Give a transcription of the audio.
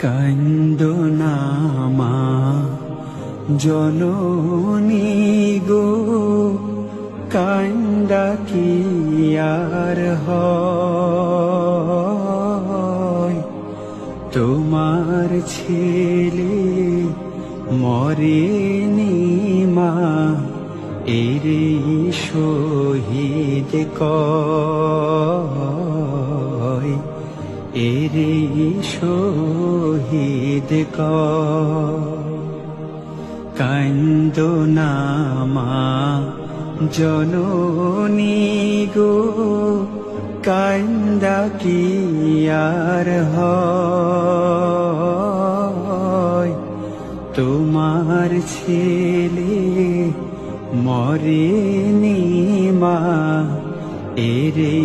কান্দো না মা জননী গো, কান্দা কি আর হয়? তোমার ছেলে মরেনি মা, এরে শহীদ কয়, এরে শহীদ কয়। কান্দো না মা জননী গো, কান্দা কি আর হয়? তোমার ছেলে মরেনি মা, এরে